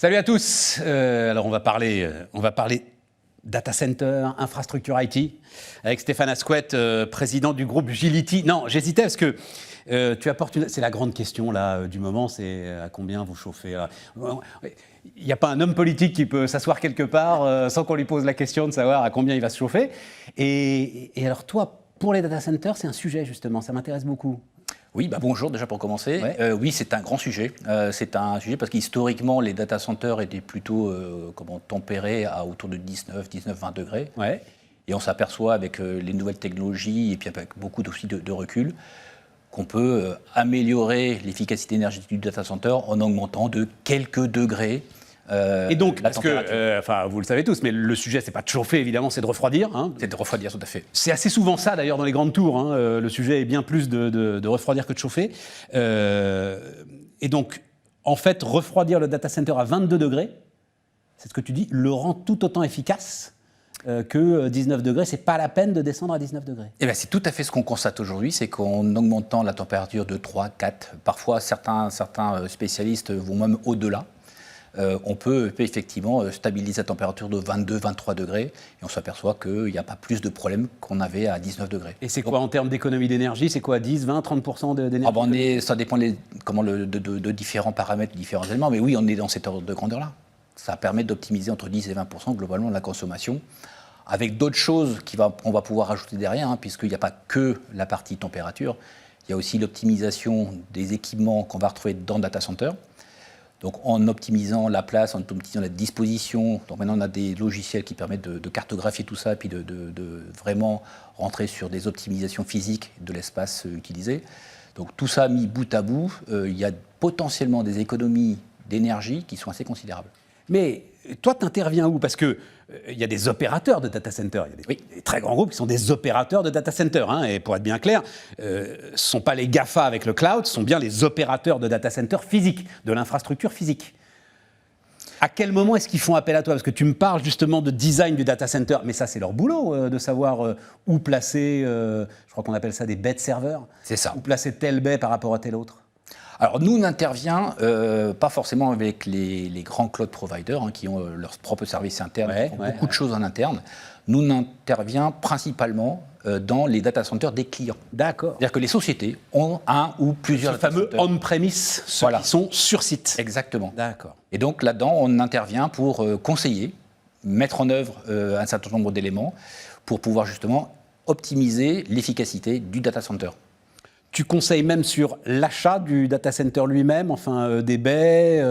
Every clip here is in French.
Salut à tous. Alors on va parler data center, infrastructure IT, avec Stéphane Asquette, président du groupe Gility. Non, j'hésitais parce que tu apportes c'est la grande question là du moment, c'est à combien vous chauffez. Il n'y a pas un homme politique qui peut s'asseoir quelque part sans qu'on lui pose la question de savoir à combien il va se chauffer. Et alors toi, pour les data centers, c'est un sujet justement, ça m'intéresse beaucoup. Oui, bonjour déjà pour commencer. Ouais. Oui, c'est un grand sujet. C'est un sujet parce qu'historiquement, les data centers étaient plutôt tempérés à autour de 19-20 degrés. Ouais. Et on s'aperçoit avec les nouvelles technologies et puis avec beaucoup aussi de recul qu'on peut améliorer l'efficacité énergétique du data center en augmentant de quelques degrés. Et donc, parce que, vous le savez tous, mais le sujet, c'est pas de chauffer, évidemment, c'est de refroidir. Hein. C'est de refroidir, tout à fait. C'est assez souvent ça, d'ailleurs, dans les grandes tours. Hein. Le sujet est bien plus de refroidir que de chauffer. Et donc, en fait, refroidir le data center à 22 degrés, c'est ce que tu dis, le rend tout autant efficace que 19 degrés. C'est pas la peine de descendre à 19 degrés. Eh bien, c'est tout à fait ce qu'on constate aujourd'hui, c'est qu'en augmentant la température de 3, 4, parfois certains spécialistes vont même au-delà. On peut effectivement stabiliser la température de 22-23 degrés et on s'aperçoit qu'il n'y a pas plus de problème qu'on avait à 19 degrés. Et c'est quoi en termes d'économie d'énergie? C'est quoi, 10, 20, 30% d'énergie? Ça dépend de différents paramètres, différents éléments, mais oui, on est dans cet ordre de grandeur-là. Ça permet d'optimiser entre 10 et 20% globalement la consommation, avec d'autres choses qu'on va pouvoir ajouter derrière, hein, puisqu'il n'y a pas que la partie température, il y a aussi l'optimisation des équipements qu'on va retrouver dans le data center. Donc en optimisant la place, en optimisant la disposition, donc maintenant on a des logiciels qui permettent de cartographier tout ça et puis de vraiment rentrer sur des optimisations physiques de l'espace utilisé. Donc tout ça mis bout à bout, il y a potentiellement des économies d'énergie qui sont assez considérables. Mais toi, tu interviens où? Parce qu'il y a des opérateurs de data center, il y a des très grands groupes qui sont des opérateurs de data center. Hein, et pour être bien clair, ce ne sont pas les GAFA avec le cloud, ce sont bien les opérateurs de data center physiques, de l'infrastructure physique. À quel moment est-ce qu'ils font appel à toi? Parce que tu me parles justement de design du data center, mais ça c'est leur boulot de savoir où placer, je crois qu'on appelle ça des bed servers. C'est ça. Où placer tel baie par rapport à tel autre. Alors nous, on n'intervient pas forcément avec les grands cloud providers qui ont leurs propres services internes, qui font beaucoup de choses en interne. Nous, on intervient principalement dans les data centers des clients. D'accord. C'est-à-dire que les sociétés ont un ou plusieurs data centers. Ce fameux on-premise, ceux qui sont sur site. Exactement. D'accord. Et donc là-dedans, on intervient pour conseiller, mettre en œuvre un certain nombre d'éléments pour pouvoir justement optimiser l'efficacité du data center. Tu conseilles même sur l'achat du data center lui-même, des baies,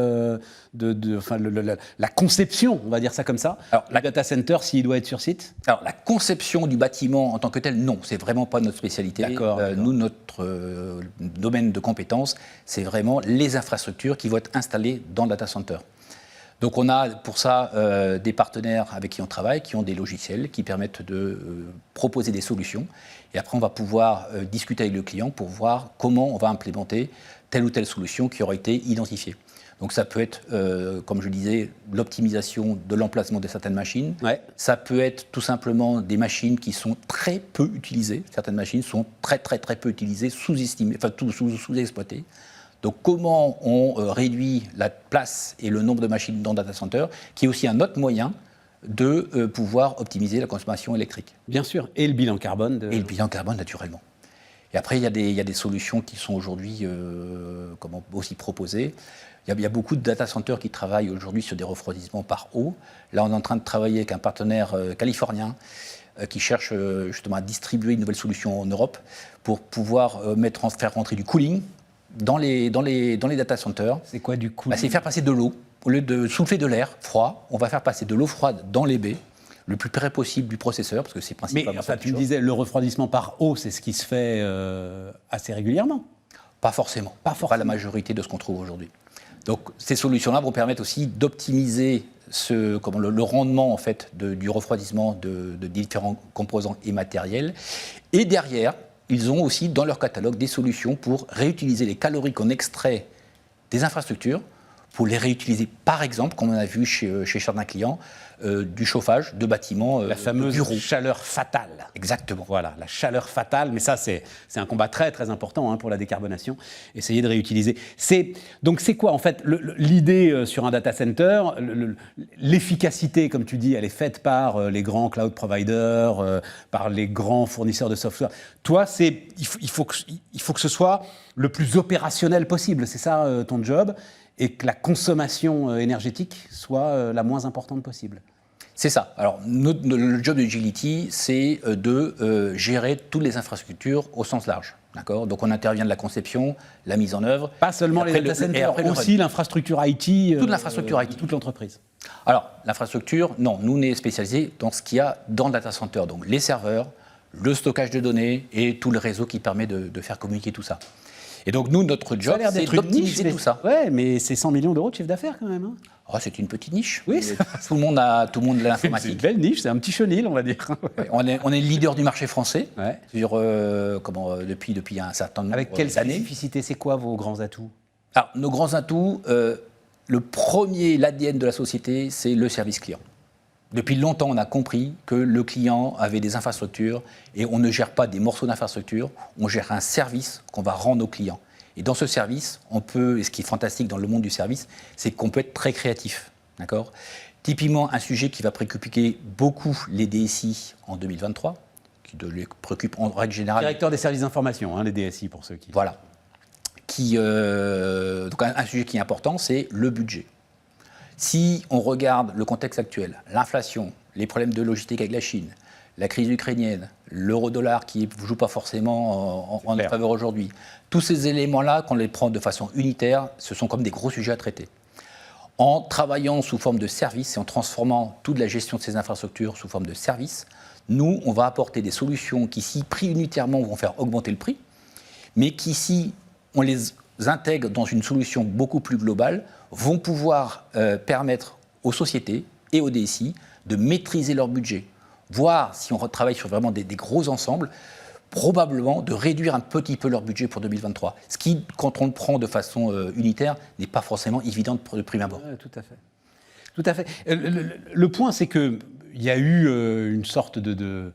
la conception, on va dire ça comme ça. Alors, le data center, s'il doit être sur site? Alors, la conception du bâtiment en tant que tel, non, c'est vraiment pas notre spécialité. D'accord. Nous, notre domaine de compétence, c'est vraiment les infrastructures qui vont être installées dans le data center. Donc on a pour ça des partenaires avec qui on travaille, qui ont des logiciels qui permettent de proposer des solutions. Et après, on va pouvoir discuter avec le client pour voir comment on va implémenter telle ou telle solution qui aura été identifiée. Donc ça peut être, comme je disais, l'optimisation de l'emplacement de certaines machines. Ouais. Ça peut être tout simplement des machines qui sont très peu utilisées. Certaines machines sont très peu utilisées, sous-estimées, sous-exploitées. Donc comment on réduit la place et le nombre de machines dans le data center, qui est aussi un autre moyen de pouvoir optimiser la consommation électrique. Bien sûr, et le bilan carbone. Et le bilan carbone, naturellement. Et après, il y a des solutions qui sont aujourd'hui aussi proposées. Il y a beaucoup de data centers qui travaillent aujourd'hui sur des refroidissements par eau. Là, on est en train de travailler avec un partenaire californien qui cherche justement à distribuer une nouvelle solution en Europe pour pouvoir faire rentrer du cooling dans les data centers. C'est quoi du cooling? C'est faire passer de l'eau. Au lieu de souffler de l'air froid, on va faire passer de l'eau froide dans les baies, le plus près possible du processeur, parce que c'est principalement ça. Mais tu me disais, le refroidissement par eau, c'est ce qui se fait assez régulièrement? Pas forcément. Pas la majorité de ce qu'on trouve aujourd'hui. Donc ces solutions-là vont permettre aussi d'optimiser le rendement en fait, du refroidissement de différents composants et matériels. Et derrière, ils ont aussi dans leur catalogue des solutions pour réutiliser les calories qu'on extrait des infrastructures pour les réutiliser, par exemple, comme on a vu chez certains clients, du chauffage de bâtiments, la fameuse bureaux. chaleur fatale. Exactement. Voilà, la chaleur fatale, mais ça c'est un combat très très important hein, pour la décarbonation, essayer de réutiliser. Donc c'est quoi en fait l'idée sur un data center, l'efficacité comme tu dis, elle est faite par les grands cloud providers, par les grands fournisseurs de software. Toi, il faut que ce soit le plus opérationnel possible, c'est ça ton job, et que la consommation énergétique soit la moins importante possible. C'est ça. Alors, le job de Agility, c'est de gérer toutes les infrastructures au sens large. D'accord ? Donc, on intervient de la conception, la mise en œuvre. Pas seulement les data centers, aussi l'infrastructure IT. Toute l'infrastructure IT. Toute l'entreprise. Alors, l'infrastructure, non. Nous, on est spécialisé dans ce qu'il y a dans le data center. Donc, les serveurs, le stockage de données et tout le réseau qui permet de faire communiquer tout ça. Et donc, nous, notre job, c'est d'optimiser tout ça. Ouais, mais c'est 100 millions d'euros de chiffre d'affaires quand même. Hein. Oh, c'est une petite niche. Oui, tout le monde a l'informatique. C'est une belle niche, c'est un petit chenil, on va dire. Ouais, on est leader du marché français sur, depuis un certain nombre d'années. Avec quelle spécificité, c'est quoi vos grands atouts ? Alors, nos grands atouts, le premier, l'ADN de la société, c'est le service client. Depuis longtemps, on a compris que le client avait des infrastructures et on ne gère pas des morceaux d'infrastructure, on gère un service qu'on va rendre aux clients. Et dans ce service, et ce qui est fantastique dans le monde du service, c'est qu'on peut être très créatif. D'accord ? Typiquement, un sujet qui va préoccuper beaucoup les DSI en 2023, qui les préoccupe en règle générale. Directeur des services d'information, hein, les DSI pour ceux qui. Voilà. Donc un sujet qui est important, c'est le budget. Si on regarde le contexte actuel, l'inflation, les problèmes de logistique avec la Chine, la crise ukrainienne, l'euro-dollar qui ne joue pas forcément en notre faveur aujourd'hui, tous ces éléments-là, quand on les prend de façon unitaire, ce sont comme des gros sujets à traiter. En travaillant sous forme de service et en transformant toute la gestion de ces infrastructures sous forme de service, nous, on va apporter des solutions qui, si pris unitairement, vont faire augmenter le prix, mais qui, si on les intègre dans une solution beaucoup plus globale, vont pouvoir permettre aux sociétés et aux DSI de maîtriser leur budget, voire, si on travaille sur vraiment des gros ensembles, probablement de réduire un petit peu leur budget pour 2023. Ce qui, quand on le prend de façon unitaire, n'est pas forcément évident de prime abord. Tout à fait. Tout à fait. Le point, c'est qu'il y a eu une sorte de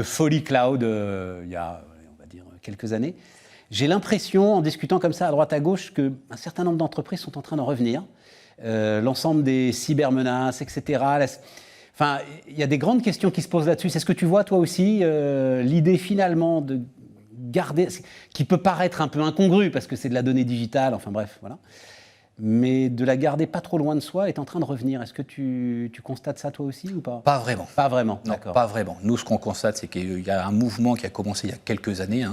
folie cloud il y a, on va dire, quelques années. J'ai l'impression, en discutant comme ça à droite à gauche, qu'un certain nombre d'entreprises sont en train d'en revenir. L'ensemble des cybermenaces, etc. Enfin, il y a des grandes questions qui se posent là-dessus. C'est ce que tu vois, toi aussi, l'idée finalement de garder, qui peut paraître un peu incongrue parce que c'est de la donnée digitale, enfin bref, voilà. Mais de la garder pas trop loin de soi est en train de revenir. Est-ce que tu constates ça toi aussi ou pas ? Pas vraiment. Pas vraiment, non, d'accord. Pas vraiment. Nous, ce qu'on constate, c'est qu'il y a un mouvement qui a commencé il y a quelques années,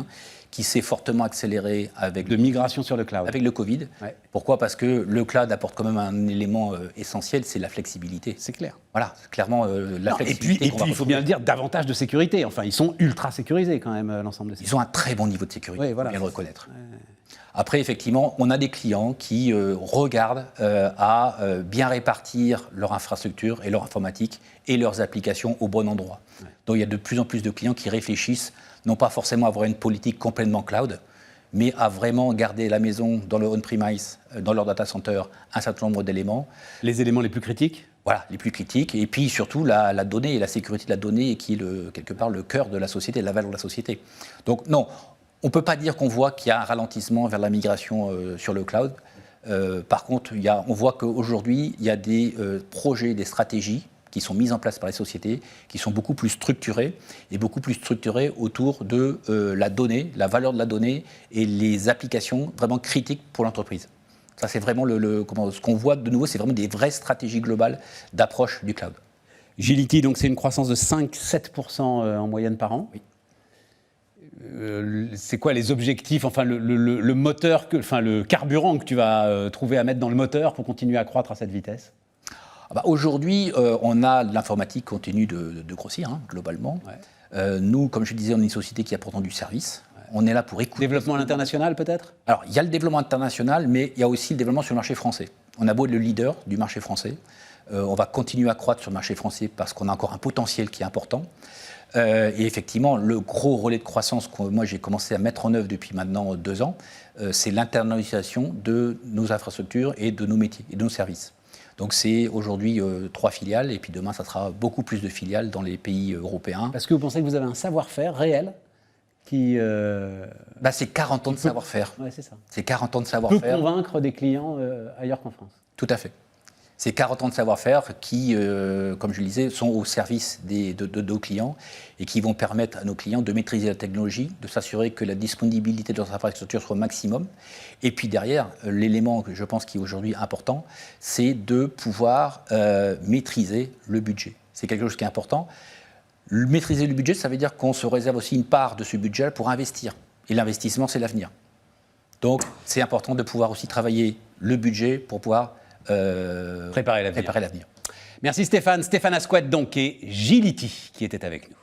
qui s'est fortement accéléré avec de migration sur le cloud. Avec le Covid. Ouais. Pourquoi ? Parce que le cloud apporte quand même un élément essentiel, c'est la flexibilité. C'est clair. Voilà, clairement la flexibilité. Et puis il faut bien le dire, davantage de sécurité. Enfin, ils sont ultra sécurisés quand même, l'ensemble de ces. Ils ont un très bon niveau de sécurité, il faut bien le reconnaître. Ouais. Après, effectivement, on a des clients qui regardent à bien répartir leur infrastructure et leur informatique et leurs applications au bon endroit. Ouais. Donc il y a de plus en plus de clients qui réfléchissent, non pas forcément à avoir une politique complètement cloud, mais à vraiment garder la maison dans le on-premise, dans leur data center, un certain nombre d'éléments. Les éléments les plus critiques ? Voilà, les plus critiques. Et puis surtout la donnée et la sécurité de la donnée qui est quelque part le cœur de la société, la valeur de la société. Donc non. On ne peut pas dire qu'on voit qu'il y a un ralentissement vers la migration sur le cloud. Par contre, on voit qu'aujourd'hui, il y a des projets, des stratégies qui sont mises en place par les sociétés, qui sont beaucoup plus structurées, et beaucoup plus structurées autour de la donnée, la valeur de la donnée et les applications vraiment critiques pour l'entreprise. Ça, c'est vraiment ce qu'on voit de nouveau, c'est vraiment des vraies stratégies globales d'approche du cloud. Agility, donc c'est une croissance de 5-7% en moyenne par an. Oui. C'est quoi les objectifs, enfin le moteur, le carburant que tu vas trouver à mettre dans le moteur pour continuer à croître à cette vitesse ? Aujourd'hui, on a l'informatique continue de grossir, globalement. Ouais. Nous, comme je disais, on est une société qui apporte du service. Ouais. On est là pour écouter. Développement à l'international, peut-être ? Alors, il y a le développement international, mais il y a aussi le développement sur le marché français. On a beau être le leader du marché français. On va continuer à croître sur le marché français parce qu'on a encore un potentiel qui est important. Et effectivement, le gros relais de croissance que moi j'ai commencé à mettre en œuvre depuis maintenant 2 ans, c'est l'internalisation de nos infrastructures et de nos métiers et de nos services. Donc c'est aujourd'hui 3 filiales et puis demain ça sera beaucoup plus de filiales dans les pays européens. Parce que vous pensez que vous avez un savoir-faire réel qui... C'est 40 ans de savoir-faire. Ouais, c'est ça. C'est 40 ans de Peut savoir-faire. convaincre des clients ailleurs qu'en France. Tout à fait. C'est 40 ans de savoir-faire qui, comme je le disais, sont au service de nos clients et qui vont permettre à nos clients de maîtriser la technologie, de s'assurer que la disponibilité de leurs infrastructures soit au maximum. Et puis derrière, l'élément que je pense qui est aujourd'hui important, c'est de pouvoir maîtriser le budget. C'est quelque chose qui est important. Maîtriser le budget, ça veut dire qu'on se réserve aussi une part de ce budget pour investir. Et l'investissement, c'est l'avenir. Donc, c'est important de pouvoir aussi travailler le budget pour pouvoir préparer l'avenir. Merci Stéphane. Stéphane Asquette, donc, et Gility, qui était avec nous.